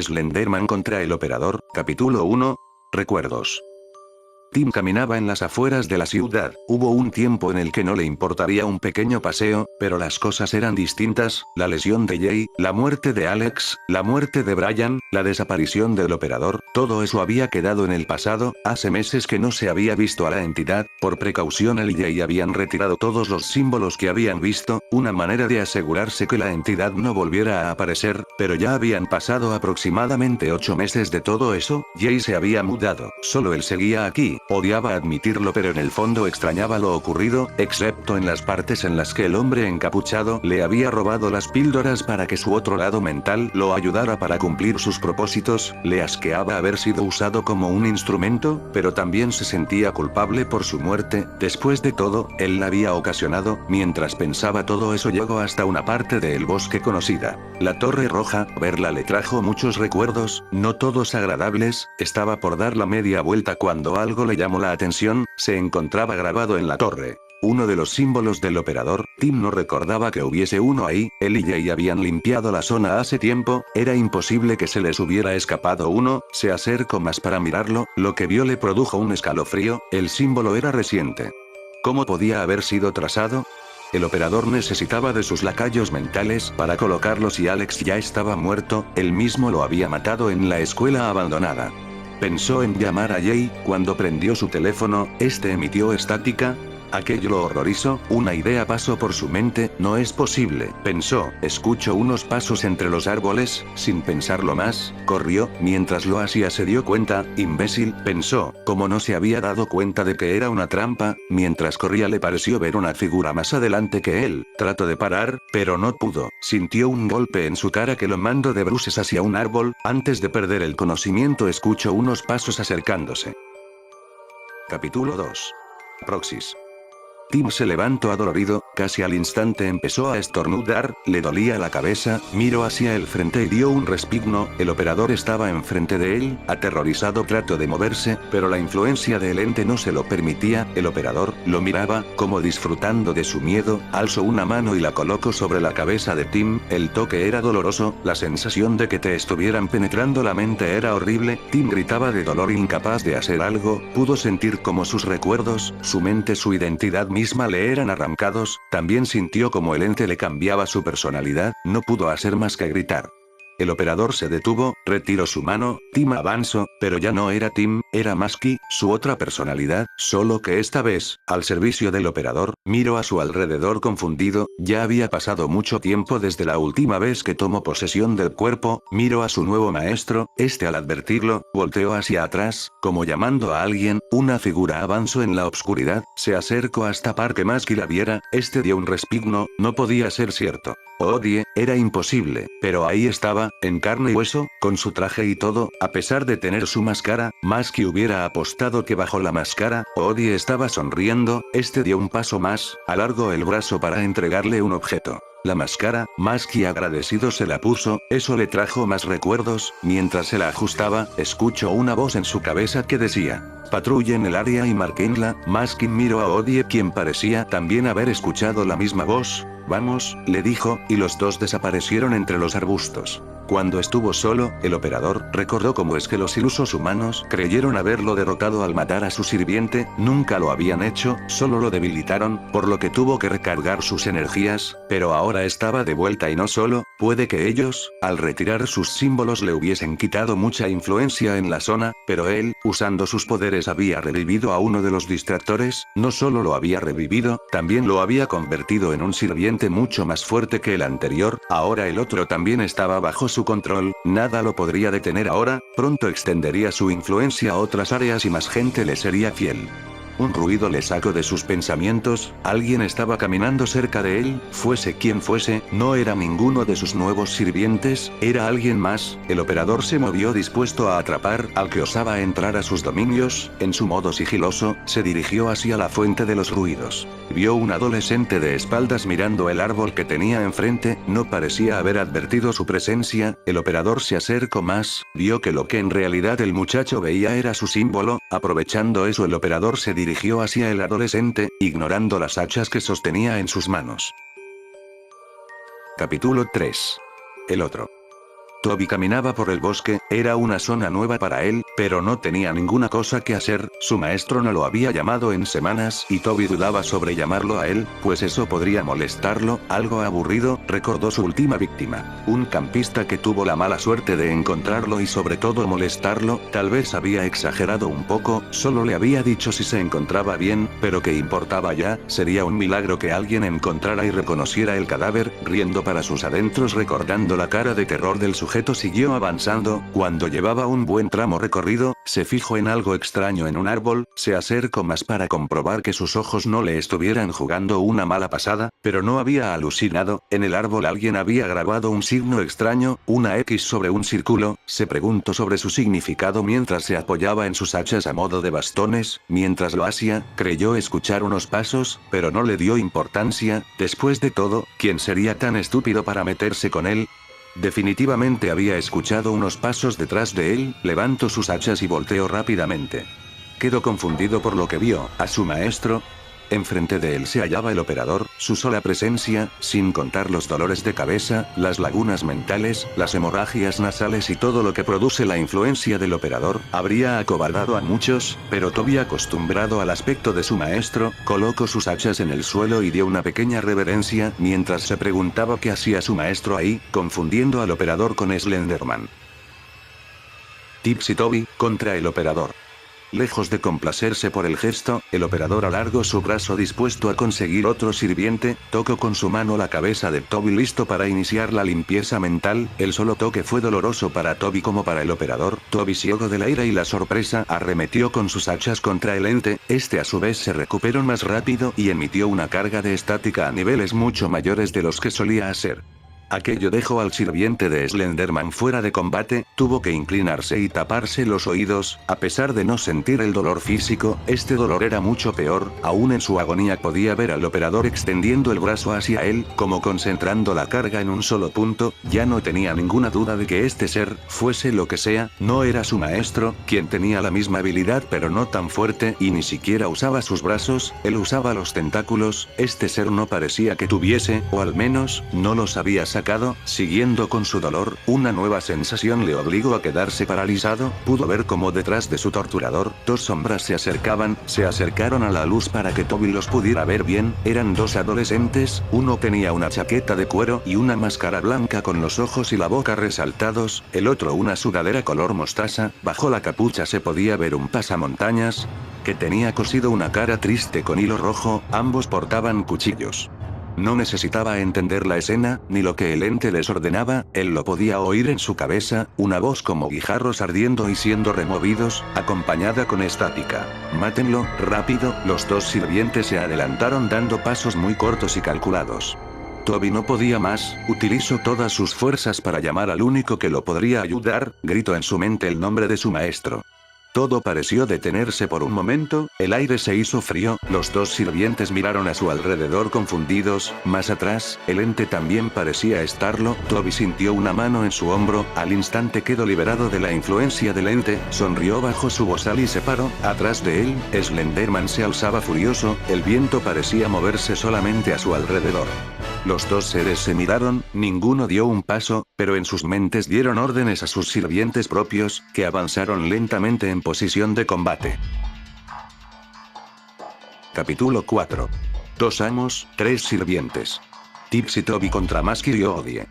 Slenderman contra el operador, capítulo 1. Recuerdos. Tim caminaba en las afueras de la ciudad. Hubo un tiempo en el que no le importaría un pequeño paseo, pero las cosas eran distintas: la lesión de Jay, la muerte de Alex, la muerte de Brian, la desaparición del operador, todo eso había quedado en el pasado. Hace meses que no se había visto a la entidad. Por precaución él y Jay habían retirado todos los símbolos que habían visto, una manera de asegurarse que la entidad no volviera a aparecer, pero ya habían pasado aproximadamente 8 meses de todo eso. Jay se había mudado, solo él seguía aquí. Odiaba admitirlo, pero en el fondo extrañaba lo ocurrido, excepto en las partes en las que el hombre encapuchado le había robado las píldoras para que su otro lado mental lo ayudara para cumplir sus propósitos. Le asqueaba haber sido usado como un instrumento, pero también se sentía culpable por su muerte. Después de todo, él la había ocasionado. Mientras pensaba todo eso, llegó hasta una parte del bosque conocida. La Torre Roja. Verla le trajo muchos recuerdos, no todos agradables. Estaba por dar la media vuelta cuando algo le llamó la atención. Se encontraba grabado en la torre uno de los símbolos del operador. Tim no recordaba que hubiese uno ahí. Él y Jay habían limpiado la zona hace tiempo, era imposible que se les hubiera escapado uno. Se acercó más para mirarlo, lo que vio le produjo un escalofrío. El símbolo era reciente. ¿Cómo podía haber sido trazado? El operador necesitaba de sus lacayos mentales para colocarlos y Alex ya estaba muerto, él mismo lo había matado en la escuela abandonada. Pensó en llamar a Jay. Cuando prendió su teléfono, este emitió estática. Aquello lo horrorizó. Una idea pasó por su mente. No es posible, pensó. Escuchó unos pasos entre los árboles. Sin pensarlo más, corrió. Mientras lo hacía se dio cuenta. Imbécil, pensó. Como no se había dado cuenta de que era una trampa. Mientras corría le pareció ver una figura más adelante que él. Trató de parar, pero no pudo. Sintió un golpe en su cara que lo mandó de bruces hacia un árbol. Antes de perder el conocimiento escuchó unos pasos acercándose. Capítulo 2. Proxys. Tim se levantó adolorido, casi al instante empezó a estornudar, le dolía la cabeza, miró hacia el frente y dio un respigno. El operador estaba enfrente de él. Aterrorizado trató de moverse, pero la influencia del ente no se lo permitía. El operador lo miraba, como disfrutando de su miedo. Alzó una mano y la colocó sobre la cabeza de Tim. El toque era doloroso, la sensación de que te estuvieran penetrando la mente era horrible. Tim gritaba de dolor, incapaz de hacer algo. Pudo sentir como sus recuerdos, su mente, su identidad misma le eran arrancados. También sintió como el ente le cambiaba su personalidad. No pudo hacer más que gritar. El operador se detuvo, retiró su mano. Tim avanzó, pero ya no era Tim, era Masky, su otra personalidad, solo que esta vez, al servicio del operador. Miró a su alrededor confundido. Ya había pasado mucho tiempo desde la última vez que tomó posesión del cuerpo. Miró a su nuevo maestro. Al advertirlo, volteó hacia atrás, como llamando a alguien. Una figura avanzó en la oscuridad, se acercó hasta para que Masky la viera. Dio un respigno. No podía ser cierto. Odie, era imposible, pero ahí estaba, en carne y hueso, con su traje y todo. A pesar de tener su máscara, Masky hubiera apostado que bajo la máscara, Odie estaba sonriendo. Dio un paso más, alargó el brazo para entregarle un objeto. La máscara. Masky agradecido se la puso. Eso le trajo más recuerdos. Mientras se la ajustaba, escuchó una voz en su cabeza que decía: patrulla en el área y marquenla. Masky miró a Odie, quien parecía también haber escuchado la misma voz. Vamos, le dijo, y los dos desaparecieron entre los arbustos. Cuando estuvo solo, el operador recordó cómo es que los ilusos humanos creyeron haberlo derrotado al matar a su sirviente. Nunca lo habían hecho, solo lo debilitaron, por lo que tuvo que recargar sus energías, pero ahora estaba de vuelta y no solo. Puede que ellos, al retirar sus símbolos, le hubiesen quitado mucha influencia en la zona, pero él, usando sus poderes, había revivido a uno de los distractores. No solo lo había revivido, también lo había convertido en un sirviente mucho más fuerte que el anterior. Ahora el otro también estaba bajo su control. Nada lo podría detener ahora. Pronto extendería su influencia a otras áreas y más gente le sería fiel. Un ruido le sacó de sus pensamientos. Alguien estaba caminando cerca de él. Fuese quien fuese, no era ninguno de sus nuevos sirvientes, era alguien más. El operador se movió dispuesto a atrapar al que osaba entrar a sus dominios. En su modo sigiloso, se dirigió hacia la fuente de los ruidos. Vio un adolescente de espaldas mirando el árbol que tenía enfrente. No parecía haber advertido su presencia. El operador se acercó más. Vio que lo que en realidad el muchacho veía era su símbolo. Aprovechando eso, el operador se dirigió hacia el adolescente, ignorando las hachas que sostenía en sus manos. Capítulo 3. El otro. Toby caminaba por el bosque, era una zona nueva para él, pero no tenía ninguna cosa que hacer, su maestro no lo había llamado en semanas y Toby dudaba sobre llamarlo a él, pues eso podría molestarlo, algo aburrido, recordó su última víctima. Un campista que tuvo la mala suerte de encontrarlo y sobre todo molestarlo, tal vez había exagerado un poco, solo le había dicho si se encontraba bien, pero ¿qué importaba ya? Sería un milagro que alguien encontrara y reconociera el cadáver, riendo para sus adentros recordando la cara de terror del sujeto siguió avanzando, cuando llevaba un buen tramo recorrido, se fijó en algo extraño en un árbol, se acercó más para comprobar que sus ojos no le estuvieran jugando una mala pasada, pero no había alucinado, en el árbol alguien había grabado un signo extraño, una X sobre un círculo, se preguntó sobre su significado mientras se apoyaba en sus hachas a modo de bastones, mientras lo hacía, creyó escuchar unos pasos, pero no le dio importancia, después de todo, ¿quién sería tan estúpido para meterse con él? Definitivamente había escuchado unos pasos detrás de él, levantó sus hachas y volteó rápidamente. Quedó confundido por lo que vio, a su maestro. Enfrente de él se hallaba el operador, su sola presencia, sin contar los dolores de cabeza, las lagunas mentales, las hemorragias nasales y todo lo que produce la influencia del operador, habría acobardado a muchos, pero Toby, acostumbrado al aspecto de su maestro, colocó sus hachas en el suelo y dio una pequeña reverencia mientras se preguntaba qué hacía su maestro ahí, confundiendo al operador con Slenderman. Tipsy Toby, contra el operador. Lejos de complacerse por el gesto, el operador alargó su brazo dispuesto a conseguir otro sirviente, tocó con su mano la cabeza de Toby listo para iniciar la limpieza mental, el solo toque fue doloroso para Toby como para el operador, Toby ciego de la ira y la sorpresa arremetió con sus hachas contra el ente, este a su vez se recuperó más rápido y emitió una carga de estática a niveles mucho mayores de los que solía hacer. Aquello dejó al sirviente de Slenderman fuera de combate, tuvo que inclinarse y taparse los oídos, a pesar de no sentir el dolor físico, este dolor era mucho peor, aún en su agonía podía ver al operador extendiendo el brazo hacia él, como concentrando la carga en un solo punto, ya no tenía ninguna duda de que este ser, fuese lo que sea, no era su maestro, quien tenía la misma habilidad pero no tan fuerte y ni siquiera usaba sus brazos, él usaba los tentáculos, este ser no parecía que tuviese, o al menos, no los había sacado. Siguiendo con su dolor, una nueva sensación le obligó a quedarse paralizado, pudo ver cómo detrás de su torturador, dos sombras se acercaron a la luz para que Toby los pudiera ver bien, eran dos adolescentes, uno tenía una chaqueta de cuero y una máscara blanca con los ojos y la boca resaltados, el otro una sudadera color mostaza, bajo la capucha se podía ver un pasamontañas, que tenía cosido una cara triste con hilo rojo, ambos portaban cuchillos. No necesitaba entender la escena, ni lo que el ente les ordenaba, él lo podía oír en su cabeza, una voz como guijarros ardiendo y siendo removidos, acompañada con estática. Mátenlo, rápido, los dos sirvientes se adelantaron dando pasos muy cortos y calculados. Toby no podía más, utilizó todas sus fuerzas para llamar al único que lo podría ayudar, gritó en su mente el nombre de su maestro. Todo pareció detenerse por un momento, el aire se hizo frío, los dos sirvientes miraron a su alrededor confundidos, más atrás, el ente también parecía estarlo, Toby sintió una mano en su hombro, al instante quedó liberado de la influencia del ente, sonrió bajo su bozal y se paró, atrás de él, Slenderman se alzaba furioso, el viento parecía moverse solamente a su alrededor. Los dos seres se miraron, ninguno dio un paso, pero en sus mentes dieron órdenes a sus sirvientes propios, que avanzaron lentamente en posición de combate. Capítulo 4. 2 amos, 3 sirvientes. Tipsy Toby contra Maskir y Odie.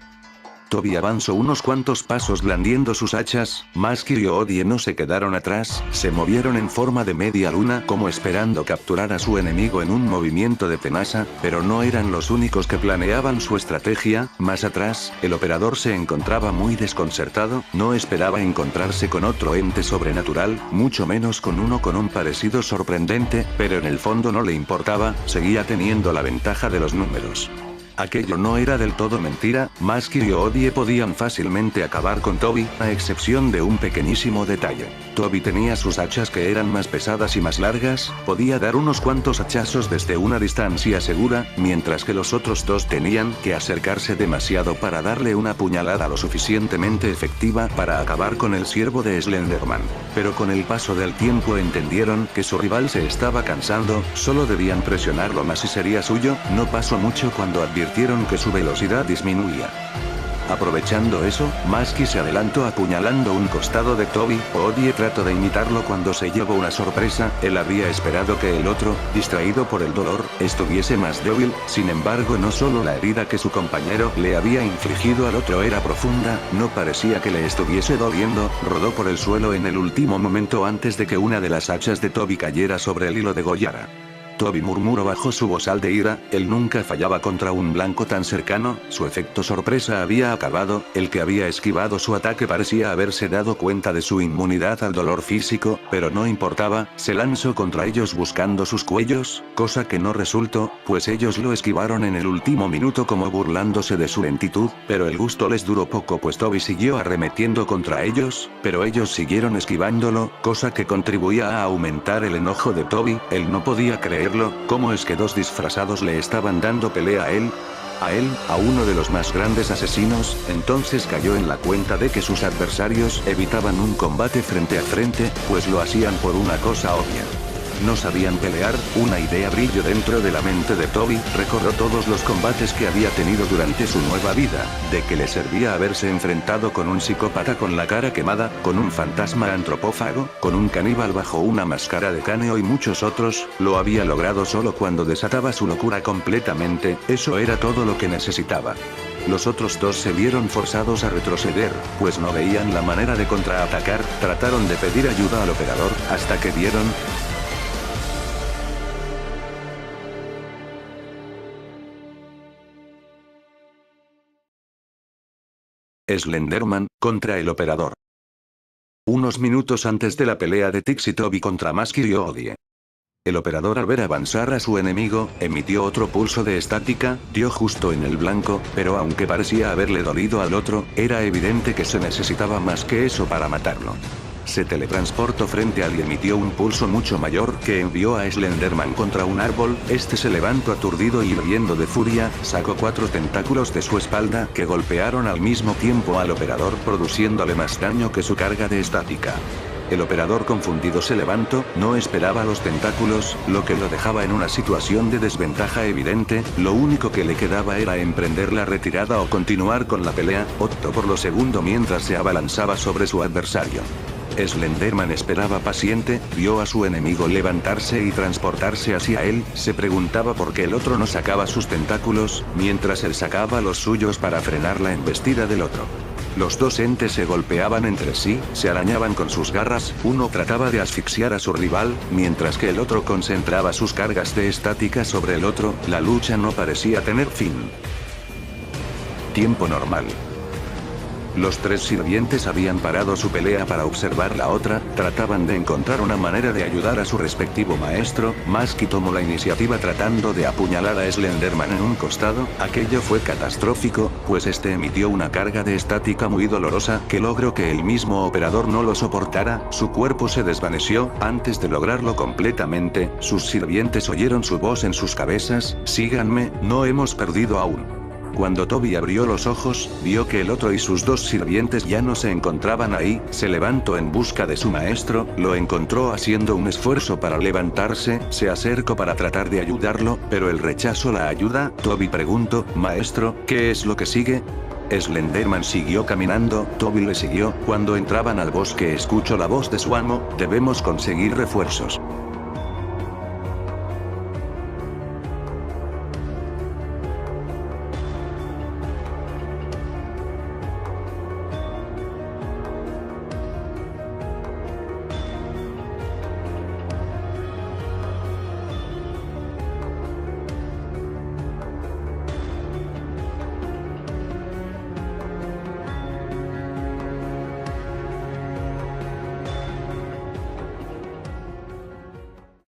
Toby avanzó unos cuantos pasos blandiendo sus hachas, Maskir y Odie no se quedaron atrás, se movieron en forma de media luna como esperando capturar a su enemigo en un movimiento de tenaza, pero no eran los únicos que planeaban su estrategia, más atrás, el operador se encontraba muy desconcertado, no esperaba encontrarse con otro ente sobrenatural, mucho menos con uno con un parecido sorprendente, pero en el fondo no le importaba, seguía teniendo la ventaja de los números. Aquello no era del todo mentira, Maskir y Odie podían fácilmente acabar con Toby, a excepción de un pequeñísimo detalle. Toby tenía sus hachas que eran más pesadas y más largas, podía dar unos cuantos hachazos desde una distancia segura, mientras que los otros dos tenían que acercarse demasiado para darle una puñalada lo suficientemente efectiva para acabar con el siervo de Slenderman. Pero con el paso del tiempo entendieron que su rival se estaba cansando, solo debían presionarlo más y sería suyo, no pasó mucho cuando advirtieron que su velocidad disminuía. Aprovechando eso, Masky se adelantó apuñalando un costado de Toby. Odie trató de imitarlo cuando se llevó una sorpresa. Él habría esperado que el otro, distraído por el dolor, estuviese más débil. Sin embargo, no solo la herida que su compañero le había infligido al otro era profunda, no parecía que le estuviese doliendo. Rodó por el suelo en el último momento antes de que una de las hachas de Toby cayera sobre el hilo de Goyara. Toby murmuró bajo su bozal de ira, él nunca fallaba contra un blanco tan cercano, su efecto sorpresa había acabado, el que había esquivado su ataque parecía haberse dado cuenta de su inmunidad al dolor físico, pero no importaba, se lanzó contra ellos buscando sus cuellos, cosa que no resultó, pues ellos lo esquivaron en el último minuto como burlándose de su lentitud, pero el gusto les duró poco pues Toby siguió arremetiendo contra ellos, pero ellos siguieron esquivándolo, cosa que contribuía a aumentar el enojo de Toby, él no podía creer ¿cómo es que dos disfrazados le estaban dando pelea a él? A uno de los más grandes asesinos. Entonces cayó en la cuenta de que sus adversarios evitaban un combate frente a frente, pues lo hacían por una cosa obvia. No sabían pelear. Una idea brilló dentro de la mente de Toby, recordó todos los combates que había tenido durante su nueva vida, de que le servía haberse enfrentado con un psicópata con la cara quemada, con un fantasma antropófago, con un caníbal bajo una máscara de caneo y muchos otros. Lo había logrado solo cuando desataba su locura completamente, eso era todo lo que necesitaba. Los otros dos se vieron forzados a retroceder, pues no veían la manera de contraatacar, trataron de pedir ayuda al operador, hasta que vieron... Slenderman, contra el operador. Unos minutos antes de la pelea de Tix y Toby contra Masky y Odie. El operador al ver avanzar a su enemigo, emitió otro pulso de estática, dio justo en el blanco, pero aunque parecía haberle dolido al otro, era evidente que se necesitaba más que eso para matarlo. Se teletransportó frente a él y emitió un pulso mucho mayor que envió a Slenderman contra un árbol. Este se levantó aturdido y hirviendo de furia, sacó 4 tentáculos de su espalda que golpearon al mismo tiempo al operador produciéndole más daño que su carga de estática. El operador confundido se levantó, no esperaba los tentáculos, lo que lo dejaba en una situación de desventaja evidente, lo único que le quedaba era emprender la retirada o continuar con la pelea, optó por lo segundo mientras se abalanzaba sobre su adversario. Slenderman esperaba paciente, vio a su enemigo levantarse y transportarse hacia él, se preguntaba por qué el otro no sacaba sus tentáculos, mientras él sacaba los suyos para frenar la embestida del otro. Los dos entes se golpeaban entre sí, se arañaban con sus garras, uno trataba de asfixiar a su rival, mientras que el otro concentraba sus cargas de estática sobre el otro, la lucha no parecía tener fin. Tiempo normal. Los 3 sirvientes habían parado su pelea para observar la otra, trataban de encontrar una manera de ayudar a su respectivo maestro. Masky tomó la iniciativa tratando de apuñalar a Slenderman en un costado, aquello fue catastrófico, pues este emitió una carga de estática muy dolorosa que logró que el mismo operador no lo soportara, su cuerpo se desvaneció. Antes de lograrlo completamente, sus sirvientes oyeron su voz en sus cabezas: síganme, no hemos perdido aún. Cuando Toby abrió los ojos, vio que el otro y sus 2 sirvientes ya no se encontraban ahí, se levantó en busca de su maestro, lo encontró haciendo un esfuerzo para levantarse, se acercó para tratar de ayudarlo, pero él rechazó la ayuda. Toby preguntó: maestro, ¿qué es lo que sigue? Slenderman siguió caminando, Toby le siguió. Cuando entraban al bosque escuchó la voz de su amo: debemos conseguir refuerzos.